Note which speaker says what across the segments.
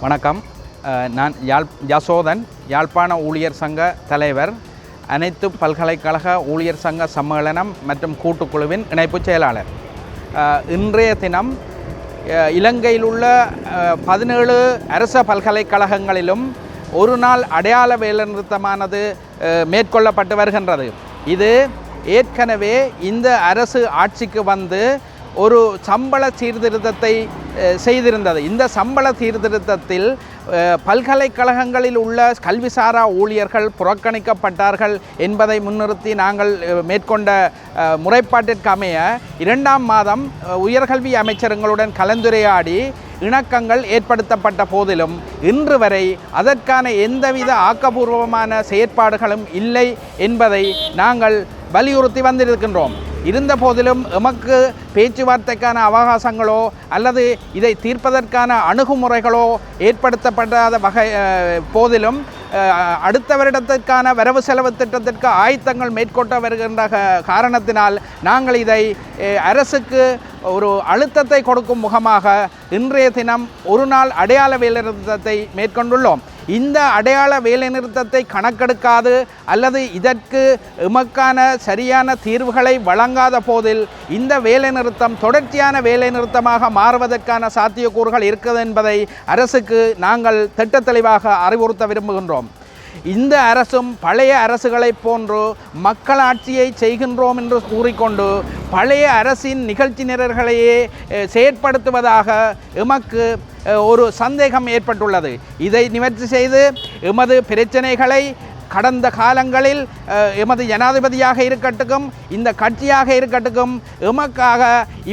Speaker 1: வணக்கம். நான் யசோதன், யாழ்ப்பாண ஊழியர் சங்க தலைவர், அனைத்து பல்கலைக்கழக ஊழியர் சங்க சம்மேளனம் மற்றும் கூட்டுக்குழுவின் இணைப்புச் செயலாளர். இன்றைய தினம் இலங்கையில் உள்ள 17 அரச பல்கலைக்கழகங்களிலும் ஒரு நாள் அடையாள வேலைநிறுத்தமானது மேற்கொள்ளப்பட்டு வருகின்றது. இது ஏற்கனவே இந்த அரசு ஆட்சிக்கு வந்து ஒரு சம்பள சீர்திருத்தத்தை செய்திருந்தது. இந்த சம்பள சீர்திருத்தத்தில் பல்கலைக்கழகங்களில் உள்ள கல்விசாரா ஊழியர்கள் புறக்கணிக்கப்பட்டார்கள் என்பதை முன்னிறுத்தி நாங்கள் மேற்கொண்ட முறைப்பாட்டிற்கு அமைய 2ஆம் மாதம் உயர்கல்வி அமைச்சருங்களுடன் கலந்துரையாடி இணக்கங்கள் ஏற்படுத்தப்பட்ட போதிலும் இன்று வரை அதற்கான எந்தவித ஆக்கப்பூர்வமான செயற்பாடுகளும் இல்லை என்பதை நாங்கள் வலியுறுத்தி வந்திருக்கின்றோம். இருந்த போதிலும் எமக்கு பேச்சுவார்த்தைக்கான அவகாசங்களோ அல்லது இதை தீர்ப்பதற்கான அணுகுமுறைகளோ ஏற்படுத்தப்படாத போதிலும் அடுத்த வருடத்திற்கான வரவு செலவு திட்டத்திற்கு ஆயத்தங்கள் மேற்கொண்டு வருகின்ற காரணத்தினால் நாங்கள் இதை அரசுக்கு ஒரு அழுத்தத்தை கொடுக்கும் முகமாக இன்றைய தினம் ஒரு நாள் அடையாள வேலைநிறுத்தத்தை மேற்கொண்டுள்ளோம். இந்த அடையாள வேலைநிறுத்தத்தை கணக்கெடுக்காது அல்லது இதற்கு எமக்கான சரியான தீர்வுகளை வழங்காத போதில் இந்த வேலைநிறுத்தம் தொடர்ச்சியான வேலைநிறுத்தமாக மாறுவதற்கான சாத்தியக்கூறுகள் இருக்கிறது என்பதை அரசுக்கு நாங்கள் திட்டத்தெளிவாக அறிவுறுத்த விரும்புகின்றோம். இந்த அரசும் பழைய அரசுகளைப் போன்று மக்களாட்சியை செய்கின்றோம் என்று கூறிக்கொண்டு பழைய அரசின் நிகழ்ச்சி நிரல்களையே செயற்படுத்துவதாக எமக்கு ஒரு சந்தேகம் ஏற்பட்டுள்ளது. இதை நிவர்த்தி செய்து எமது பிரச்சனைகளை கடந்த காலங்களில் எமது ஜனாதிபதியாக இருக்கட்டும் இந்த கட்சியாக இருக்கட்டும் எமக்காக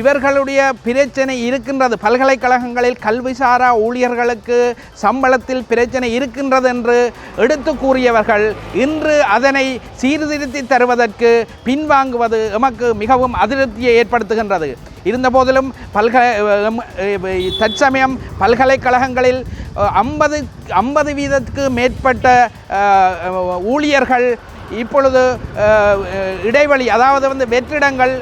Speaker 1: இவர்களுடைய பிரச்சனை இருக்கின்றது, பல்கலைக்கழகங்களில் கல்விசாரா ஊழியர்களுக்கு சம்பளத்தில் பிரச்சனை இருக்கின்றது என்று எடுத்து கூறியவர்கள் இன்று அதனை சீர்திருத்தி தருவதற்கு பின்வாங்குவது எமக்கு மிகவும் அதிருப்தியை ஏற்படுத்துகின்றது. இருந்தபோதிலும் தற்சமயம் பல்கலைக்கழகங்களில் 50% மேற்பட்ட ஊழியர்கள் இப்பொழுது இடைவெளி, அதாவது வெற்றிடங்கள்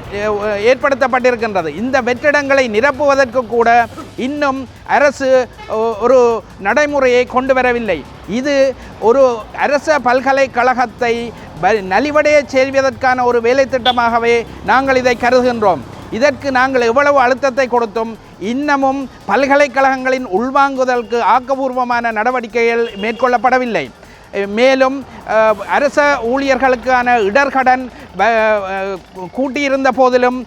Speaker 1: ஏற்படுத்தப்பட்டிருக்கின்றது. இந்த வெற்றிடங்களை நிரப்புவதற்கு கூட இன்னும் அரசு ஒரு நடைமுறையை கொண்டு வரவில்லை. இது ஒரு அரச பல்கலைக்கழகத்தை நலிவடைய செய்வதற்கான ஒரு வேலை திட்டமாகவே நாங்கள் இதை கருதுகின்றோம். இதற்கு நாங்கள் எவ்வளவு அழுத்தத்தை கொடுத்தும் இன்னமும் பல்கலைக்கழகங்களின் உள்வாங்குதலுக்கு ஆக்கப்பூர்வமான நடவடிக்கைகள் மேற்கொள்ளப்படவில்லை. மேலும் அரச ஊழியர்களுக்கான இடர்கடன் கூட்டியிருந்த போதிலும்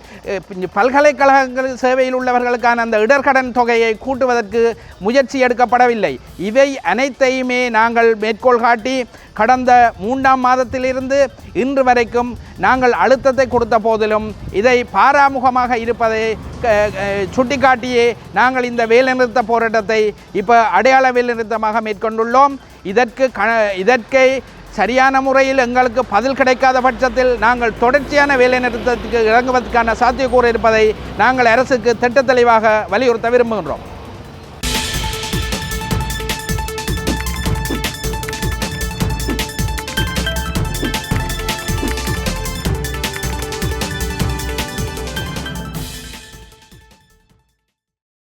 Speaker 1: பல்கலைக்கழகங்கள் சேவையில் உள்ளவர்களுக்கான அந்த இடர்கடன் தொகையை கூட்டுவதற்கு முயற்சி எடுக்கப்படவில்லை. இவை அனைத்தையுமே நாங்கள் மேற்கோள் காட்டி கடந்த 3ஆம் மாதத்திலிருந்து இன்று வரைக்கும் நாங்கள் அழுத்தத்தை கொடுத்த போதிலும் இதை பாராமுகமாக இருப்பதை சுட்டிக்காட்டியே நாங்கள் இந்த வேலைநிறுத்த போராட்டத்தை இப்போ அடையாள வேலைநிறுத்தமாக மேற்கொண்டுள்ளோம். இதற்கு சரியான முறையில் எங்களுக்கு பதில் கிடைக்காத பட்சத்தில் நாங்கள் தொடர்ச்சியான வேலைநிறுத்தத்துக்கு இறங்குவதற்கான சாத்தியக்கூறு இருப்பதை நாங்கள் அரசுக்கு திட்டத்தெளிவாக வலியுறுத்த விரும்புகின்றோம்.